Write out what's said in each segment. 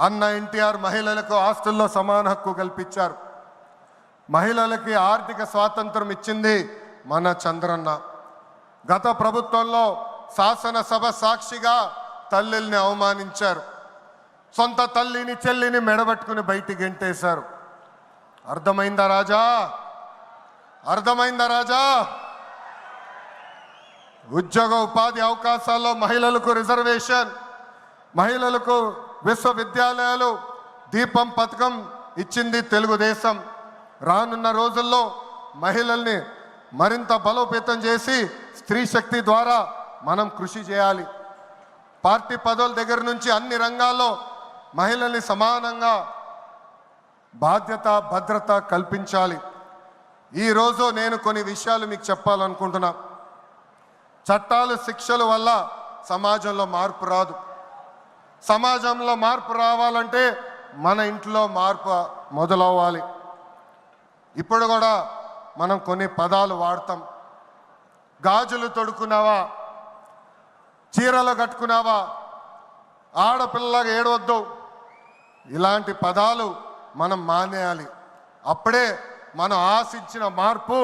అన్న ఎన్టీఆర్ మహిళలకు ఆస్తుల్లో సమాన హక్కు కల్పించారు. మహిళలకి ఆర్థిక స్వాతంత్రం ఇచ్చింది మన చంద్రన్న. గత ప్రభుత్వంలో శాసనసభ సాక్షిగా తల్లిల్ని అవమానించారు. సొంత తల్లిని చెల్లిని మెడబట్టుకుని బయటికి గెంటేశారు. అర్థమైందా రాజా? అర్థమైందా రాజా? ఉద్యోగ ఉపాధి అవకాశాల్లో మహిళలకు రిజర్వేషన్, మహిళలకు విశ్వవిద్యాలయాలు, దీపం పథకం ఇచ్చింది తెలుగుదేశం. రానున్న రోజుల్లో మహిళల్ని మరింత బలోపేతం చేసి స్త్రీ శక్తి ద్వారా మనం కృషి చేయాలి. పార్టీ పదవుల దగ్గర నుంచి అన్ని రంగాల్లో మహిళల్ని సమానంగా బాధ్యత భద్రత కల్పించాలి. ఈరోజు నేను కొన్ని విషయాలు మీకు చెప్పాలనుకుంటున్నా. చట్టాలు శిక్షల వల్ల సమాజంలో మార్పు రాదు. సమాజంలో మార్పు రావాలంటే మన ఇంట్లో మార్పు మొదలవ్వాలి. ఇప్పుడు కూడా మనం కొన్ని పదాలు వాడతాం. గాజులు తొడుక్కున్నావా, చీరలు కట్టుకున్నావా, ఆడపిల్లగా ఏడవద్దు, ఇలాంటి పదాలు మనం మానేయాలి. అప్పుడే మనం ఆశించిన మార్పు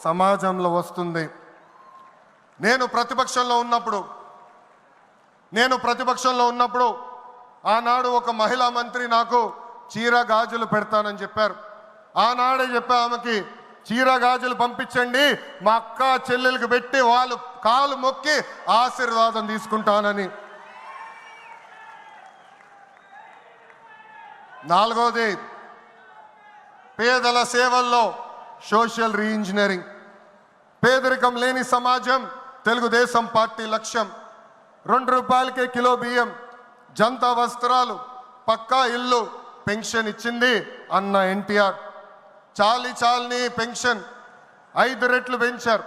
సమాజంలో వస్తుంది. నేను ప్రతిపక్షంలో ఉన్నప్పుడు ఆనాడు ఒక మహిళా మంత్రి నాకు చీర గాజులు పెడతానని చెప్పారు. ఆనాడే చెప్పా ఆమెకి, చీర గాజులు పంపించండి, మా అక్క చెల్లెలకు పెట్టి వాళ్ళు కాలు మొక్కి ఆశీర్వాదం తీసుకుంటానని. నాలుగోది, పేదల సేవల్లో సోషల్ రీఇంజనీరింగ్. పేదరికం లేని సమాజం తెలుగుదేశం పార్టీ లక్ష్యం. 2 రూపాయలకే కిలో బియ్యం, జంతా వస్త్రాలు, పక్కా ఇల్లు, పెన్షన్ ఇచ్చింది అన్న ఎన్టీఆర్. చాలని పెన్షన్ 5 రెట్లు పెంచారు.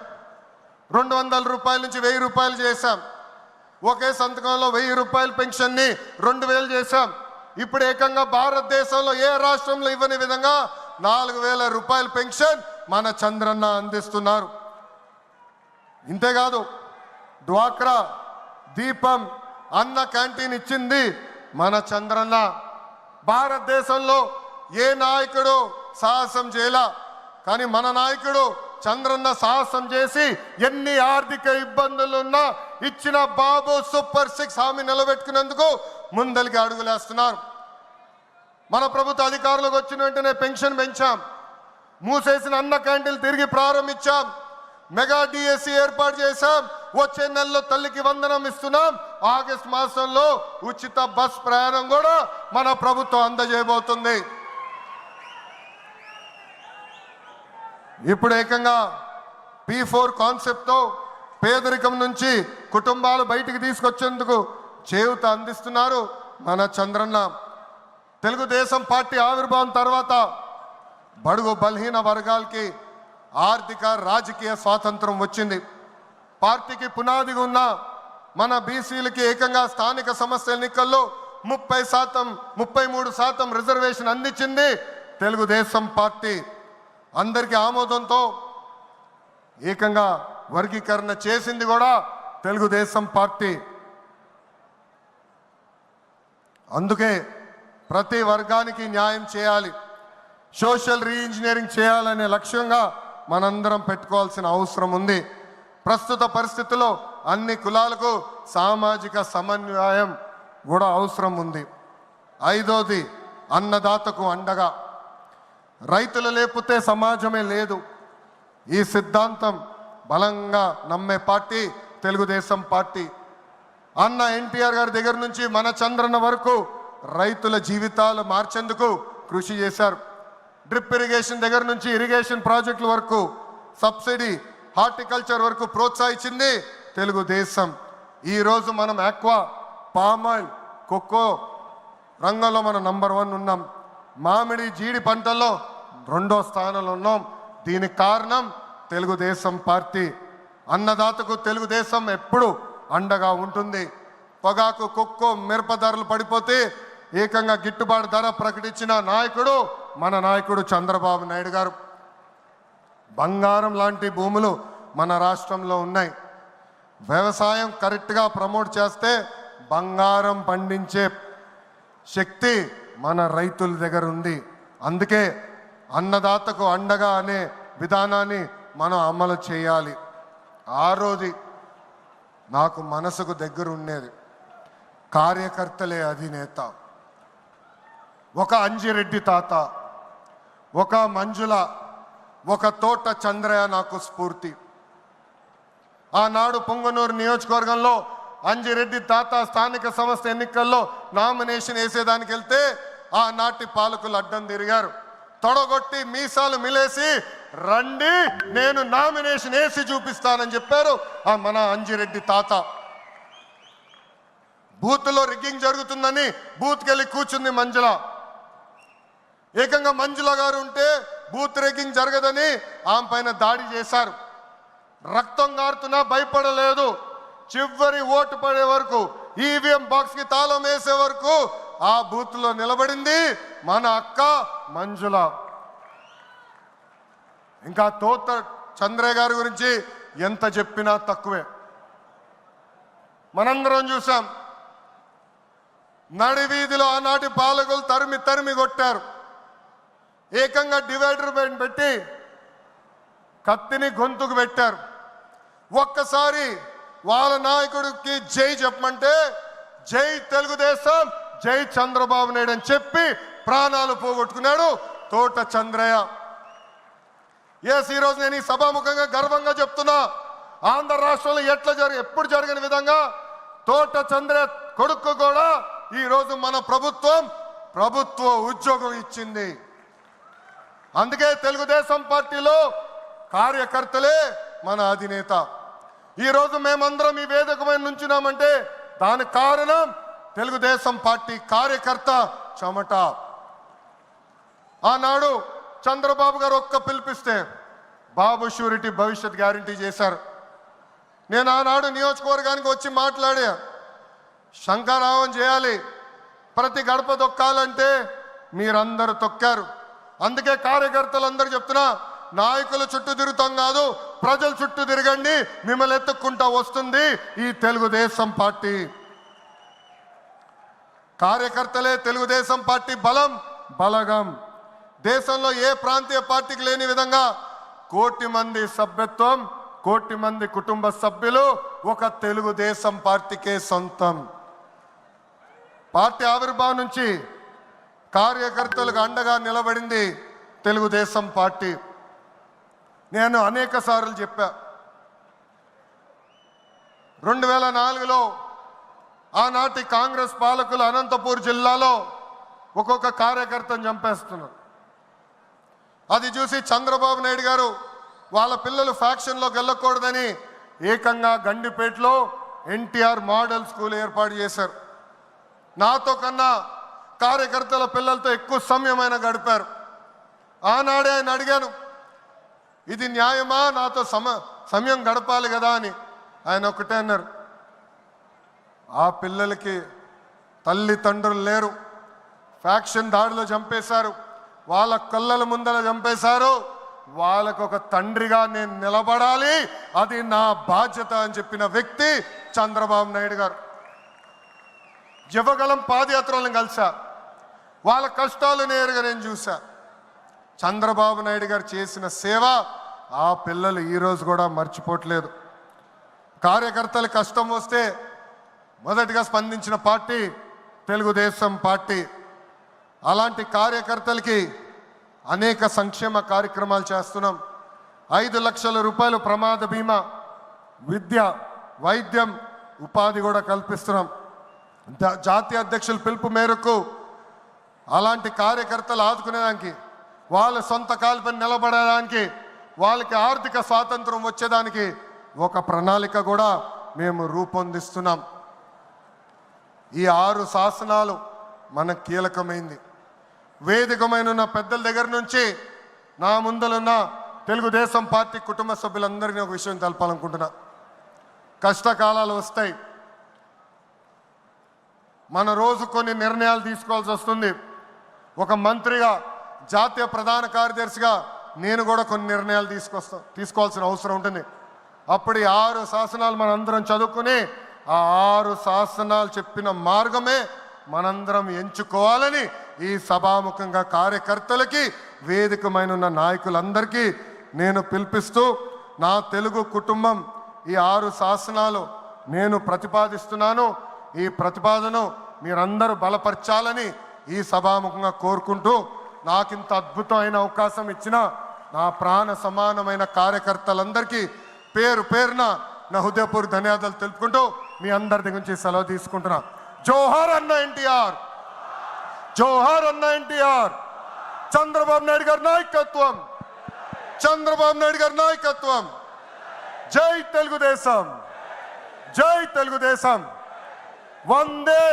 200 రూపాయల నుంచి 1000 రూపాయలు చేశాం. ఒకే సంతకంలో 1000 రూపాయల పెన్షన్ని 2000 చేశాం. ఇప్పుడు ఏకంగా భారతదేశంలో ఏ రాష్ట్రంలో ఇవ్వని విధంగా 4000 రూపాయల పెన్షన్ మన చంద్రన్న అందిస్తున్నారు. ఇంతేకాదు, డ్వాక్రా, దీపం, అన్న క్యాంటీన్ ఇచ్చింది మన చంద్రన్న. భారతదేశంలో ఏ నాయకుడు సాహసం చేయలా, కానీ మన నాయకుడు చంద్రన్న సాహసం చేసి ఎన్ని ఆర్థిక ఇబ్బందులున్నా ఇచ్చిన బాబు సూపర్ 6 హామీ నిలబెట్టుకునేందుకు ముందలికి అడుగులేస్తున్నారు. మన ప్రభుత్వ అధికారులకు వచ్చిన వెంటనే పెన్షన్ పెంచాం. మూసేసిన అన్న క్యాంటీన్లు తిరిగి ప్రారంభించాం. మెగా డిఎస్సి ఏర్పాటు చేశాం. వచ్చే నెలలో తల్లికి వందనం ఇస్తున్నాం. ఆగస్టు మాసంలో ఉచిత బస్ ప్రయాణం కూడా మన ప్రభుత్వం అందజేయబోతుంది. ఇప్పుడు ఏకంగా P4 కాన్సెప్ట్తో పేదరికం నుంచి కుటుంబాలు బయటికి తీసుకొచ్చేందుకు చేయూత అందిస్తున్నారు మన చంద్రన్న. తెలుగుదేశం పార్టీ ఆవిర్భావం తర్వాత బడుగు బలహీన వర్గాలకి ఆర్థిక రాజకీయ స్వాతంత్రం వచ్చింది. పార్టీకి పునాదిగా ఉన్న మన బీసీలకి ఏకంగా స్థానిక సంస్థల ఎన్నికల్లో 33% రిజర్వేషన్ అందించింది తెలుగుదేశం పార్టీ. అందరికీ ఆమోదంతో ఏకంగా వర్గీకరణ చేసింది కూడా తెలుగుదేశం పార్టీ. అందుకే ప్రతి వర్గానికి న్యాయం చేయాలి, సోషల్ రీఇంజనీరింగ్ చేయాలనే లక్ష్యంగా మనందరం పెట్టుకోవాల్సిన అవసరం ఉంది. ప్రస్తుత పరిస్థితుల్లో అన్ని కులాలకు సామాజిక సమన్వయం కూడా అవసరం ఉంది. 5వది, అన్నదాతకు అండగా. రైతులు లేకపోతే సమాజమే లేదు. ఈ సిద్ధాంతం బలంగా నమ్మే పార్టీ తెలుగుదేశం పార్టీ. అన్న ఎన్టీఆర్ గారి దగ్గర నుంచి మన చంద్రన్న వరకు రైతుల జీవితాలు మార్చేందుకు కృషి చేశారు. డ్రిప్ ఇరిగేషన్ దగ్గర నుంచి ఇరిగేషన్ ప్రాజెక్టుల వరకు, సబ్సిడీ, హార్టికల్చర్ వరకు ప్రోత్సహించింది తెలుగుదేశం. ఈరోజు మనం ఆక్వా, పామాయిల్, కోకో రంగంలో మనం నంబర్ 1 ఉన్నాం. మామిడి, జీడి పంటల్లో 2వ స్థానంలో ఉన్నాం. దీనికి కారణం తెలుగుదేశం పార్టీ. అన్నదాతకు తెలుగుదేశం ఎప్పుడు అండగా ఉంటుంది. పొగాకు, కొక్కో, మిరప ధరలు పడిపోతే ఏకంగా గిట్టుబాటు ధర ప్రకటించిన నాయకుడు మన నాయకుడు చంద్రబాబు నాయుడు గారు. బంగారం లాంటి భూములు మన రాష్ట్రంలో ఉన్నాయి. వ్యవసాయం కరెక్ట్గా ప్రమోట్ చేస్తే బంగారం పండించే శక్తి మన రైతుల దగ్గర ఉంది. అందుకే అన్నదాతకు అండగా అనే విధానాన్ని మనం అమలు చేయాలి. ఆరోది నాకు మనసుకు దగ్గర ఉండేది, కార్యకర్తలే అధినేత. ఒక అంజిరెడ్డి తాత, ఒక మంజుల, ఒక తోట చంద్రయ్య నాకు స్ఫూర్తి. ఆనాడు పొంగనూరు నియోజకవర్గంలో అంజిరెడ్డి తాత స్థానిక సంస్థ ఎన్నికల్లో నామినేషన్ వేసేదానికి వెళ్తే ఆనాటి పాలకులు అడ్డం తిరిగారు. తొడగొట్టి మీసాలు మిలేసి రండి నేను నామినేషన్ వేసి చూపిస్తానని చెప్పారు ఆ మన అంజిరెడ్డి తాత. బూత్లో రిగ్గింగ్ జరుగుతుందని బూత్కి వెళ్ళి కూర్చుంది మంజుల. ఏకంగా మంజుల గారు ఉంటే బూత్ రిగ్గింగ్ జరగదని ఆమె పైన దాడి చేశారు. రక్తం గారుతున్నా భయపడలేదు. చివరి ఓటు పడే వరకు, ఈవీఎం బాక్స్ కి తాళం వేసే వరకు ఆ బూత్ లో నిలబడింది మన అక్క మంజుల. ఇంకా తోట చంద్రయ్య గారి గురించి ఎంత చెప్పినా తక్కువే. మనందరం చూసాం, నడి వీధిలో ఆనాటి పాలకులు తరిమి తరిమి కొట్టారు. ఏకంగా డివైడర్ పెట్టి కత్తిని గొంతుకు పెట్టారు. ఒక్కసారి వాళ్ళ నాయకుడికి జై చెప్పమంటే జై తెలుగుదేశం, జై చంద్రబాబు నాయుడు అని చెప్పి ప్రాణాలు పోగొట్టుకున్నాడు తోట చంద్రయ్య. ఈరోజు నేను ఈ సభాముఖంగా గర్వంగా చెప్తున్నా, ఆంధ్ర రాష్ట్రంలో ఎప్పుడు జరగని విధంగా తోట చంద్రయ్య కొడుకు కూడా ఈరోజు మన ప్రభుత్వ ఉద్యోగం ఇచ్చింది. అందుకే తెలుగుదేశం పార్టీలో కార్యకర్తలే మన అధినేత. ఈరోజు మేమందరం ఈ వేదికమైన నుంచున్నామంటే దానికి కారణం తెలుగుదేశం పార్టీ కార్యకర్త చెమట. ఆనాడు చంద్రబాబు గారు ఒక్క పిలిపిస్తే బాబు షూరిటీ భవిష్యత్ గ్యారంటీ చేశారు. నేను ఆనాడు నియోజకవర్గానికి వచ్చి మాట్లాడా, శంఖారావం చేయాలి, ప్రతి గడప తొక్కాలంటే మీరందరూ తొక్కారు. అందుకే కార్యకర్తలందరూ చెప్తున్నా, నాయకుల చుట్టూ తిరుగుతాం కాదు, ప్రజల చుట్టూ తిరగండి, మిమ్మల్ని ఎత్తుక్కుంటా వస్తుంది ఈ తెలుగుదేశం పార్టీ. కార్యకర్తలే తెలుగుదేశం పార్టీ బలగం. దేశంలో ఏ ప్రాంతీయ పార్టీకి లేని విధంగా 1 కోటి మంది సభ్యత్వం, 1 కోటి మంది కుటుంబ సభ్యులు ఒక తెలుగుదేశం పార్టీకే సొంతం. పార్టీ ఆవిర్భావం నుంచి కార్యకర్తలకు అండగా నిలబడింది తెలుగుదేశం పార్టీ. నేను అనేక సార్లు చెప్పా, 2004లో ఆనాటి కాంగ్రెస్ పాలకులు అనంతపూర్ జిల్లాలో ఒక్కొక్క కార్యకర్తను చంపేస్తున్నారు. అది చూసి చంద్రబాబు నాయుడు గారు వాళ్ళ పిల్లలు ఫ్యాక్షన్లోకి వెళ్ళకూడదని ఏకంగా గండిపేటలో ఎన్టీఆర్ మోడల్ స్కూల్ ఏర్పాటు చేశారు. నాతో కన్నా కార్యకర్తల పిల్లలతో ఎక్కువ సమయం ఆయన గడిపారు. ఆనాడే ఆయన అడిగాను, ఇది న్యాయమా, నాతో సమయం గడపాలి కదా అని. ఆయన ఒకటే అన్నారు, ఆ పిల్లలకి తల్లిదండ్రులు లేరు, ఫ్యాక్షన్ దాడిలో చంపేశారు, వాళ్ళ కళ్ళల ముందర చంపేశారు, వాళ్ళకు ఒక తండ్రిగా నేను నిలబడాలి, అది నా బాధ్యత అని చెప్పిన వ్యక్తి చంద్రబాబు నాయుడు గారు. యువగలం పాదయాత్రలను కలిసా, వాళ్ళ కష్టాలు నేరుగా నేను చూసా. చంద్రబాబు నాయుడు గారు చేసిన సేవ ఆ పిల్లలు ఈరోజు కూడా మర్చిపోవట్లేదు. కార్యకర్తల కష్టం వస్తే మొదటిగా స్పందించిన పార్టీ తెలుగుదేశం పార్టీ. అలాంటి కార్యకర్తలకి అనేక సంక్షేమ కార్యక్రమాలు చేస్తున్నాం. 5 లక్షల రూపాయలు ప్రమాద బీమా, విద్య, వైద్యం, ఉపాధి కూడా కల్పిస్తున్నాం. జాతీయ అధ్యక్షుల పిలుపు మేరకు అలాంటి కార్యకర్తలు ఆదుకునేదానికి, వాళ్ళ సొంత కాలుపై నిలబడడానికి, వాళ్ళకి ఆర్థిక స్వాతంత్రం వచ్చేదానికి ఒక ప్రణాళిక కూడా మేము రూపొందిస్తున్నాం. ఈ 6 శాసనాలు మనకు కీలకమైంది. వేదికమైన పెద్దల దగ్గర నుంచి నా ముందలున్న తెలుగుదేశం పార్టీ కుటుంబ సభ్యులందరినీ ఒక విషయం తెలపాలనుకుంటున్నా. కష్టకాలాలు వస్తాయి, మన రోజు కొన్ని నిర్ణయాలు తీసుకోవాల్సి వస్తుంది. ఒక మంత్రిగా, జాతీయ ప్రధాన కార్యదర్శిగా నేను కూడా కొన్ని నిర్ణయాలు తీసుకోవాల్సిన అవసరం ఉంటుంది. అప్పుడు ఈ 6 శాసనాలు మనందరం చదువుకుని ఆ 6 శాసనాలు చెప్పిన మార్గమే మనందరం ఎంచుకోవాలని ఈ సభాముఖంగా కార్యకర్తలకి, వేదికమైన ఉన్న నాయకులందరికీ నేను పిలిపిస్తూ, నా తెలుగు కుటుంబం ఈ 6 శాసనాలు నేను ప్రతిపాదిస్తున్నాను. ఈ ప్రతిపాదన మీరందరూ బలపరచాలని ఈ సభాముఖంగా కోరుకుంటూ, నాకింత అద్భుతమైన అవకాశం ఇచ్చిన నా ప్రాణ సమానమైన కార్యకర్తలందరికీ పేరు పేరున నా హృదయపూర్వక ధన్యవాదాలు తెలుపుకుంటూ మీ అందరి దగ్గర నుంచి సెలవు తీసుకుంటున్నా. జోహార్ అన్న ఎన్టీఆర్, జోహార్ అన్న ఎన్టీఆర్. చంద్రబాబు నాయుడు గారి నాయకత్వం, చంద్రబాబు నాయుడు గారి నాయకత్వం. జై తెలుగుదేశం, జై తెలుగుదేశం. వందే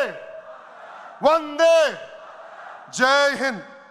వందే, జై హింద్.